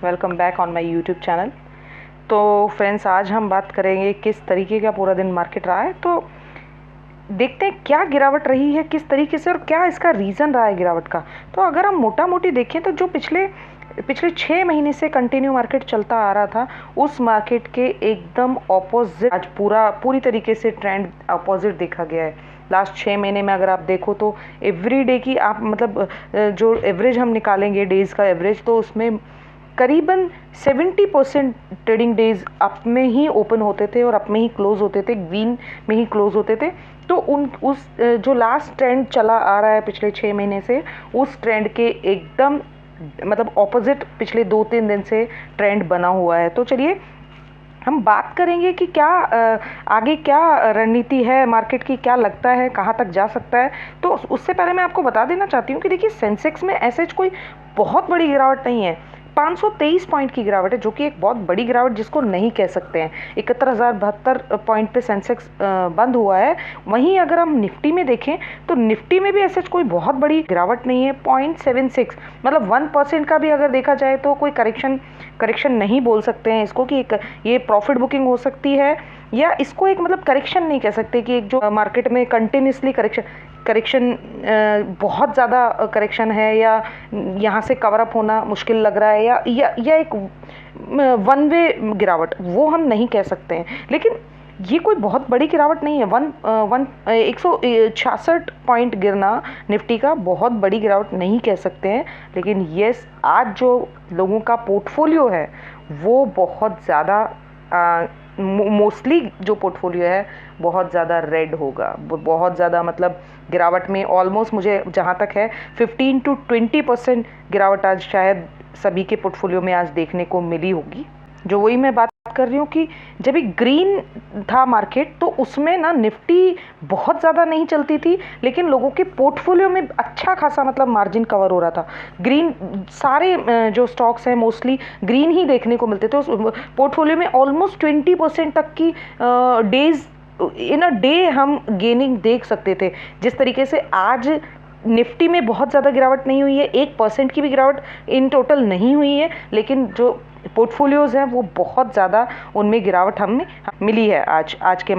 Welcome back on my YouTube channel. तो friends, आज हम बात करेंगे किस तरीके का पूरा दिन मार्केट रहा है। तो देखते हैं क्या गिरावट रही है, किस तरीके से, और क्या इसका रीज़न रहा है गिरावट का। तो अगर हम मोटा मोटी देखें तो जो पिछले पिछले 6 महीने से कंटिन्यू मार्केट चलता आ रहा था, उस मार्केट के एकदम ऑपोजिट आज पूरी तरीके से ट्रेंड ऑपोजिट देखा गया है। लास्ट 6 महीने में अगर आप देखो तो एवरी डे की आप मतलब जो एवरेज हम निकालेंगे डेज़ का एवरेज, तो उसमें करीबन 70% ट्रेडिंग डेज अप में ही ओपन होते थे और अप में ही क्लोज होते थे, ग्रीन में ही क्लोज होते थे। तो उस जो लास्ट ट्रेंड चला आ रहा है पिछले 6 महीने से, उस ट्रेंड के एकदम मतलब ऑपोजिट पिछले 2-3 दिन से ट्रेंड बना हुआ है। तो चलिए हम बात करेंगे कि क्या आगे क्या रणनीति है मार्केट की, क्या लगता है कहाँ तक जा सकता है। तो उससे पहले मैं आपको बता देना चाहती हूँ कि देखिए, सेंसेक्स में ऐसे कोई बहुत बड़ी गिरावट नहीं है। 523 पॉइंट की गिरावट है, जो कि एक बहुत बड़ी गिरावट जिसको नहीं कह सकते हैं। 71,072 पॉइंट पे सेंसेक्स बंद हुआ है। वहीं अगर हम निफ्टी में देखें तो निफ्टी में भी ऐसे कोई बहुत बड़ी गिरावट नहीं है। 0.76 मतलब 1% का भी अगर देखा जाए तो कोई करेक्शन नहीं बोल सकते हैं इसको कि ये प्रॉफिट बुकिंग हो सकती है, या इसको एक मतलब करेक्शन नहीं कह सकते कि एक जो मार्केट में कंटिन्यूसली करेक्शन बहुत ज़्यादा करेक्शन है, या यहाँ से कवर अप होना मुश्किल लग रहा है, या एक वन वे गिरावट, वो हम नहीं कह सकते हैं। लेकिन ये कोई बहुत बड़ी गिरावट नहीं है। 166 पॉइंट गिरना निफ्टी का बहुत बड़ी गिरावट नहीं कह सकते हैं। लेकिन यस, आज जो लोगों का पोर्टफोलियो है वो बहुत ज़्यादा मोस्टली जो पोर्टफोलियो है बहुत ज़्यादा रेड होगा, बहुत ज़्यादा मतलब गिरावट में ऑलमोस्ट मुझे जहाँ तक है 15 to 20% गिरावट आज शायद सभी के पोर्टफोलियो में आज देखने को मिली होगी। जो वही मैं बात कर रही हूँ कि जब एक ग्रीन था मार्केट तो उसमें ना निफ्टी बहुत ज़्यादा नहीं चलती थी, लेकिन लोगों के पोर्टफोलियो में अच्छा खासा मतलब मार्जिन कवर हो रहा था। ग्रीन सारे जो स्टॉक्स हैं मोस्टली ग्रीन ही देखने को मिलते थे। उस पोर्टफोलियो में ऑलमोस्ट 20% तक की डेज इन अ डे हम गेनिंग देख सकते थे। जिस तरीके से आज निफ्टी में बहुत ज़्यादा गिरावट नहीं हुई है, 1% की भी गिरावट इन टोटल नहीं हुई है, लेकिन जो पोर्टफोलियोज़ हैं वो बहुत ज़्यादा उनमें गिरावट हमें मिली है। आज के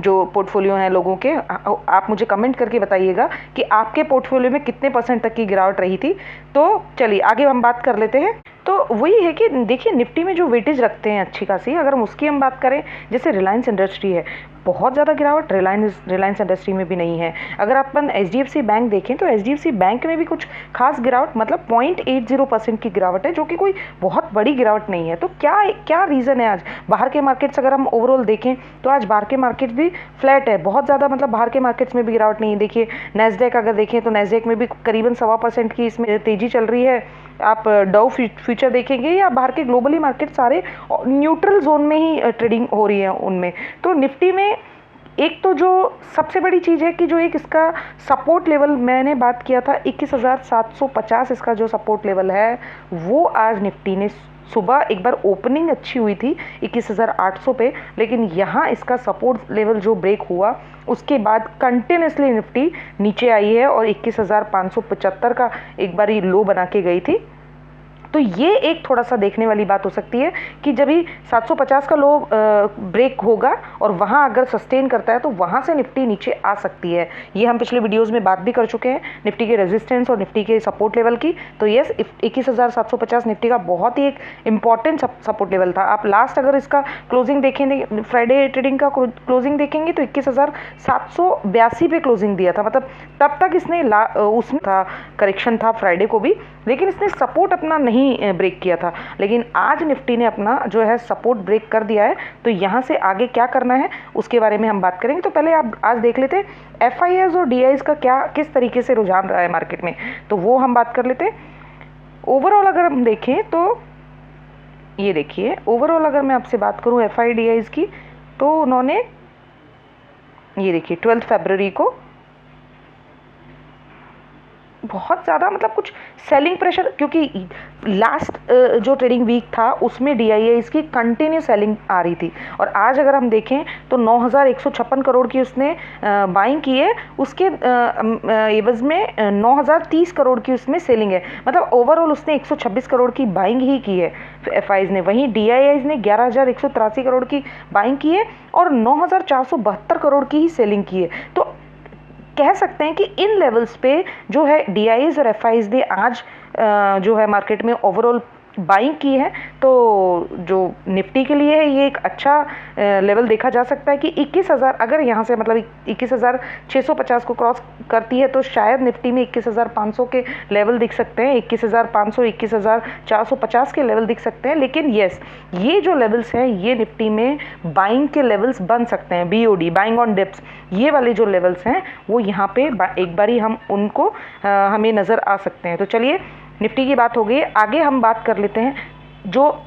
जो पोर्टफोलियो हैं लोगों के, आप मुझे कमेंट करके बताइएगा कि आपके पोर्टफोलियो में कितने % तक की गिरावट रही थी। तो चलिए आगे हम बात कर लेते हैं। तो वही है कि देखिए, निफ्टी में जो वेटेज रखते हैं अच्छी खासी, अगर हम उसकी हम बात करें, जैसे रिलायंस इंडस्ट्री है, बहुत ज़्यादा गिरावट रिलायंस इंडस्ट्री में भी नहीं है। अगर अपन HDFC बैंक देखें तो HDFC बैंक में भी कुछ खास गिरावट मतलब 0.80% की गिरावट है, जो कि कोई बहुत बड़ी गिरावट नहीं है। तो क्या क्या रीज़न है आज बाहर के मार्केट्स, अगर हम ओवरऑल देखें तो आज बाहर के मार्केट्स भी फ्लैट है, बहुत ज़्यादा मतलब बाहर के मार्केट्स में भी गिरावट नहीं है। देखिए, नैस्डैक अगर देखें तो नैस्डैक में भी करीबन 1.25% की इसमें तेज़ी चल रही है। आप डाउ फ्यूचर देखेंगे या बाहर के ग्लोबली मार्केट सारे न्यूट्रल जोन में ही ट्रेडिंग हो रही है उनमें। तो निफ्टी में एक तो जो सबसे बड़ी चीज़ है कि जो एक इसका सपोर्ट लेवल मैंने बात किया था 21,750, इसका जो सपोर्ट लेवल है वो आज निफ्टी ने सुबह एक बार ओपनिंग अच्छी हुई थी 21,800 पे, लेकिन यहाँ इसका सपोर्ट लेवल जो ब्रेक हुआ उसके बाद कंटिन्यूसली निफ्टी नीचे आई है और 21,575 का एक बार ही लो बना के गई थी। तो ये एक थोड़ा सा देखने वाली बात हो सकती है कि जब भी 750 का लो ब्रेक होगा और वहाँ अगर सस्टेन करता है तो वहाँ से निफ्टी नीचे आ सकती है। ये हम पिछले वीडियोस में बात भी कर चुके हैं निफ्टी के रेजिस्टेंस और निफ्टी के सपोर्ट लेवल की। तो यस, 21,750 निफ्टी का बहुत ही एक इंपॉर्टेंट सपोर्ट लेवल था। आप लास्ट अगर इसका क्लोजिंग देखेंगे, फ्राइडे ट्रेडिंग का क्लोजिंग देखेंगे तो 21,782 पे क्लोजिंग दिया था। मतलब तब तक इसने उसमें था करेक्शन था फ्राइडे को भी, लेकिन इसने सपोर्ट अपना नहीं ब्रेक किया था। लेकिन आज निफ्टी ने अपना जो है सपोर्ट ब्रेक कर दिया है। तो यहाँ से आगे क्या करना है उसके बारे में हम बात करेंगे। तो पहले आप आज देख लेते हैं FIS और DIs का क्या किस तरीके से रुझान रहा है मार्केट में, तो वो हम बात कर लेते हैं। ओवरऑल अगर हम देखें तो ये देखिए, ओवरऑल अगर मैं आपसे बात करूँ FIDIs की, तो उन्होंने ये देखिए 12 फरवरी को बहुत ज़्यादा मतलब कुछ सेलिंग प्रेशर, क्योंकि लास्ट जो ट्रेडिंग वीक था उसमें DIIs की कंटिन्यू सेलिंग आ रही थी। और आज अगर हम देखें तो 9,156 करोड़ की उसने बाइंग की है, उसके एवज में 9,030 करोड़ की उसमें सेलिंग है। मतलब ओवरऑल उसने 126 करोड़ की बाइंग ही की है FIs ने। वहीं DIIs ने 11,183 करोड़ की बाइंग की है और 9,472 करोड़ की ही सेलिंग की है। तो कह सकते हैं कि इन लेवल्स पे जो है DIIs और FIs ने आज जो है मार्केट में ओवरऑल बाइंग की है। तो जो निफ्टी के लिए है ये एक अच्छा लेवल देखा जा सकता है कि 21,000 अगर यहाँ से मतलब 21,650 को क्रॉस करती है तो शायद निफ्टी में 21,500 के लेवल दिख सकते हैं, 21,500 21,450 के लेवल दिख सकते हैं। लेकिन येस, ये जो लेवल्स हैं ये निफ्टी में बाइंग के लेवल्स बन सकते हैं, BOD बाइंग ऑन डिप्स, ये वाले जो लेवल्स हैं वो यहाँ पे एक बारी हम उनको हमें नज़र आ सकते हैं। तो चलिए निफ्टी की बात हो गई, आगे हम बात कर लेते हैं जो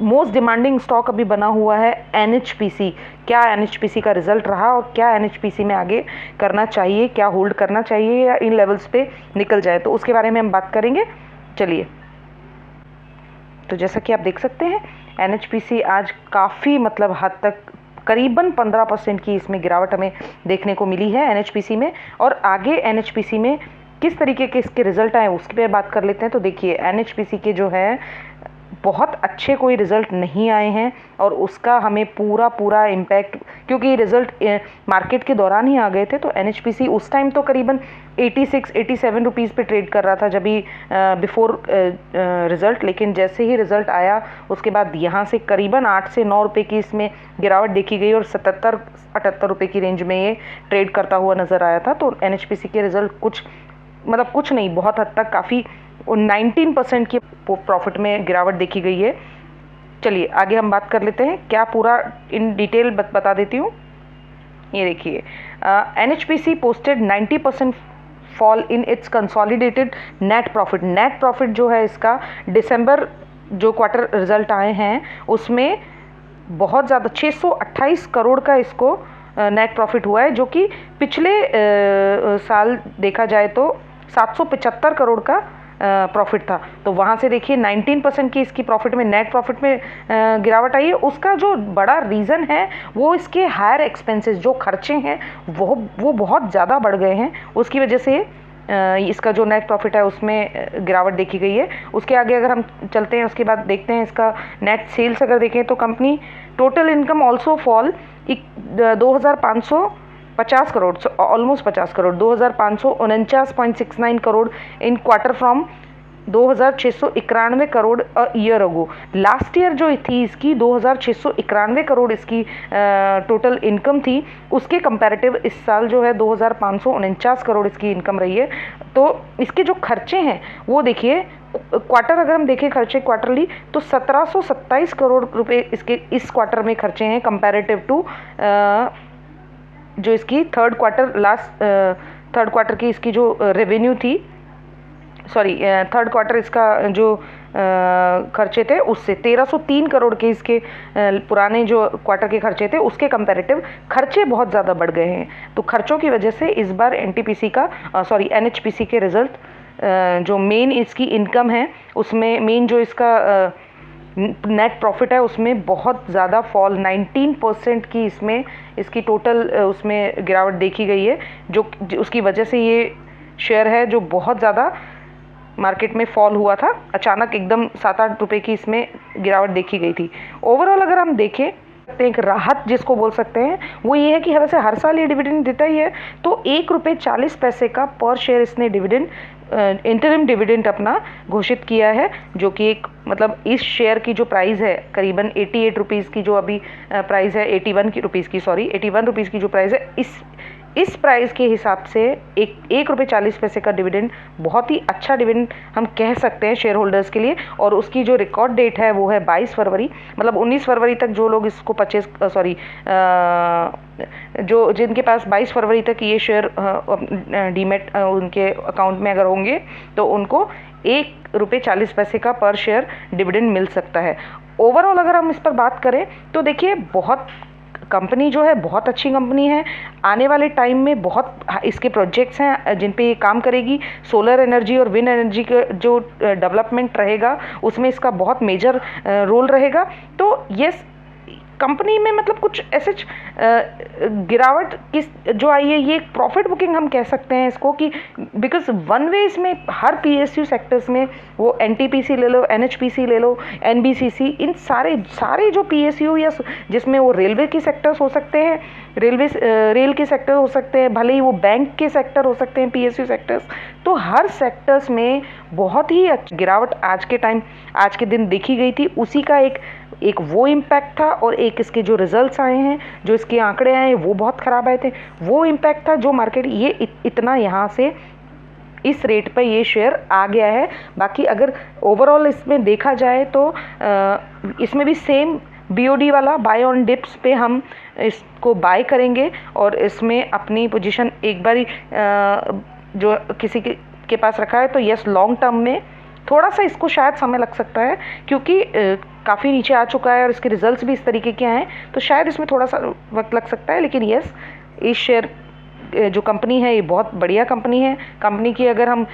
मोस्ट डिमांडिंग स्टॉक अभी बना हुआ है NHPC। क्या NHPC का रिजल्ट रहा और क्या NHPC में आगे करना चाहिए, क्या होल्ड करना चाहिए या इन लेवल्स पे निकल जाए, तो उसके बारे में हम बात करेंगे। चलिए, तो जैसा कि आप देख सकते हैं NHPC आज काफ़ी मतलब हद तक करीबन 15% की इसमें गिरावट हमें देखने को मिली है NHPC में। और आगे NHPC में किस तरीके के इसके रिजल्ट आए उसकी पे बात कर लेते हैं। तो देखिए NHPC के जो है बहुत अच्छे कोई रिज़ल्ट नहीं आए हैं और उसका हमें पूरा इम्पैक्ट, क्योंकि रिज़ल्ट मार्केट के दौरान ही आ गए थे। तो NHPC उस टाइम तो करीबन 86-87 रुपीज़ पे ट्रेड कर रहा था जब भी बिफोर रिज़ल्ट, लेकिन जैसे ही रिज़ल्ट आया उसके बाद यहाँ से करीबन 8 से 9 रुपये की इसमें गिरावट देखी गई और 77-78 रुपये की रेंज में ये ट्रेड करता हुआ नज़र आया था। तो NHPC के रिज़ल्ट कुछ नहीं, बहुत हद तक काफ़ी 19% की प्रॉफिट में गिरावट देखी गई है। चलिए आगे हम बात कर लेते हैं, क्या पूरा इन डिटेल बता देती हूँ। ये देखिए NHPC posted 90% fall in its consolidated net profit. Net profit जो है इसका दिसंबर जो क्वार्टर रिजल्ट आए हैं उसमें बहुत ज़्यादा 628 करोड़ का इसको नेट प्रॉफिट हुआ है, जो कि पिछले साल देखा जाए तो 775 करोड़ का प्रॉफिट था। तो वहाँ से देखिए 19% की इसकी प्रॉफिट में, नेट प्रॉफिट में गिरावट आई है। उसका जो बड़ा रीज़न है वो इसके हायर एक्सपेंसेस, जो खर्चे हैं वो बहुत ज़्यादा बढ़ गए हैं, उसकी वजह से इसका जो नेट प्रॉफिट है उसमें गिरावट देखी गई है। उसके आगे अगर हम चलते हैं उसके बाद देखते हैं इसका नेट सेल्स अगर देखें तो company total income also fall 2,550 crore, almost 50 crore, 2,549.69 crore in quarter from 2,691 crore year ago. Last year जो थी इसकी 2,691 करोड़ इसकी टोटल इनकम थी, उसके कंपैरेटिव इस साल जो है 2,549 करोड़ इसकी इनकम रही है। तो इसके जो खर्चे हैं वो देखिए, क्वार्टर अगर हम देखें खर्चे क्वार्टरली तो 1,727 करोड़ रुपए इसके इस क्वार्टर में खर्चे हैं कंपैरेटिव टू जो इसकी थर्ड क्वार्टर की इसकी जो रेवेन्यू थी, थर्ड क्वार्टर इसका जो खर्चे थे उससे 1,303 करोड़ के इसके पुराने जो क्वार्टर के खर्चे थे उसके कंपैरेटिव खर्चे बहुत ज़्यादा बढ़ गए हैं। तो खर्चों की वजह से इस बार NHPC के रिजल्ट जो मेन इसकी इनकम है उसमें मेन जो इसका नेट प्रॉफिट है उसमें बहुत ज़्यादा फॉल 19% की इसमें इसकी टोटल उसमें गिरावट देखी गई है, जो उसकी वजह से ये शेयर है जो बहुत ज़्यादा मार्केट में फॉल हुआ था, अचानक एकदम 7-8 रुपये की इसमें गिरावट देखी गई थी। ओवरऑल अगर हम देखें एक राहत जिसको बोल सकते हैं वो ये है कि वैसे हर साल ये डिविडेंड देता ही है, तो 1.40 रुपये का पर शेयर इसने डिविडेंड इंटरिम डिविडेंड अपना घोषित किया है, जो कि एक मतलब इस शेयर की जो प्राइस है करीबन 88 रुपीज़ की जो अभी प्राइस है 81 रुपीज़ की जो प्राइस है, इस प्राइस के हिसाब से 1.40 का डिविडेंड बहुत ही अच्छा डिविडेंड हम कह सकते हैं शेयर होल्डर्स के लिए। और उसकी जो रिकॉर्ड डेट है वो है 22 फरवरी, मतलब 19 फरवरी तक जो लोग इसको जो जिनके पास 22 फरवरी तक ये शेयर डीमेट उनके अकाउंट में अगर होंगे तो उनको 1.40 का पर शेयर डिविडेंड मिल सकता है। ओवरऑल अगर हम इस पर बात करें तो देखिए बहुत कंपनी जो है बहुत अच्छी कंपनी है। आने वाले टाइम में बहुत इसके प्रोजेक्ट्स हैं जिन पे ये काम करेगी। सोलर एनर्जी और विंड एनर्जी का जो डेवलपमेंट रहेगा उसमें इसका बहुत मेजर रोल रहेगा। तो यस, कंपनी में मतलब कुछ ऐसे गिरावट किस जो आई है, ये प्रॉफिट बुकिंग हम कह सकते हैं इसको, कि बिकॉज वन वे इसमें हर पीएसयू सेक्टर्स में, वो एनटीपीसी ले लो, एनएचपीसी ले लो, एनबीसीसी, इन सारे जो पीएसयू या जिसमें वो रेलवे के सेक्टर्स हो सकते हैं, रेल के सेक्टर हो सकते हैं, भले ही वो बैंक के सेक्टर हो सकते हैं पीएसयू सेक्टर्स, तो हर सेक्टर्स में बहुत ही गिरावट आज के दिन देखी गई थी। उसी का एक वो इम्पैक्ट था, और एक इसके जो रिजल्ट्स आए हैं, जो इसके आंकड़े आए हैं वो बहुत ख़राब आए थे, वो इम्पैक्ट था जो मार्केट ये इतना यहाँ से इस रेट पर ये शेयर आ गया है। बाकी अगर ओवरऑल इसमें देखा जाए तो इसमें भी सेम बीओडी वाला बाय ऑन डिप्स पे हम इसको बाय करेंगे, और इसमें अपनी पोजीशन एक बारी जो किसी के पास रखा है तो यस, लॉन्ग टर्म में थोड़ा सा इसको शायद समय लग सकता है, क्योंकि काफ़ी नीचे आ चुका है और इसके रिजल्ट्स भी इस तरीके के हैं, तो शायद इसमें थोड़ा सा वक्त लग सकता है। लेकिन यस, इस शेयर जो कंपनी है ये बहुत बढ़िया कंपनी है। कंपनी की अगर हम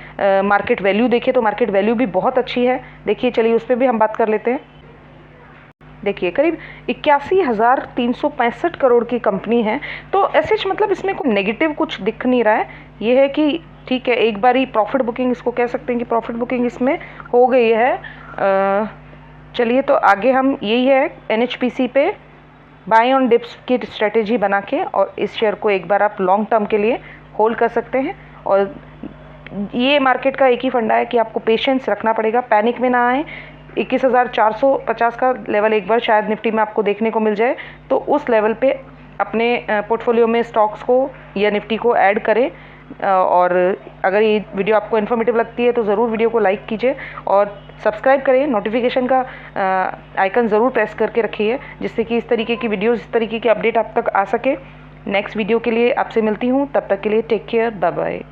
मार्केट वैल्यू देखें तो मार्केट वैल्यू भी बहुत अच्छी है। देखिए, चलिए उस पर भी हम बात कर लेते हैं। देखिए, करीब 81,365 करोड़ की कंपनी है, तो ऐसे मतलब इसमें कोई नेगेटिव कुछ दिख नहीं रहा है। ये है कि ठीक है, एक बारी प्रॉफिट बुकिंग इसको कह सकते हैं कि प्रॉफिट बुकिंग इसमें हो गई है। चलिए, तो आगे हम यही है एनएचपीसी पे बाय ऑन डिप्स की स्ट्रेटेजी बना के, और इस शेयर को एक बार आप लॉन्ग टर्म के लिए होल्ड कर सकते हैं। और ये मार्केट का एक ही फंडा है कि आपको पेशेंस रखना पड़ेगा, पैनिक में ना आए। 21,450 का लेवल एक बार शायद निफ्टी में आपको देखने को मिल जाए, तो उस लेवल पे अपने पोर्टफोलियो में स्टॉक्स को या निफ्टी को ऐड करें। और अगर ये वीडियो आपको इन्फॉर्मेटिव लगती है तो ज़रूर वीडियो को लाइक कीजिए और सब्सक्राइब करें। नोटिफिकेशन का आइकन ज़रूर प्रेस करके रखिए, जिससे कि इस तरीके की वीडियोस, इस तरीके की अपडेट आप तक आ सके। नेक्स्ट वीडियो के लिए आपसे मिलती हूँ, तब तक के लिए टेक केयर, बाय बाय।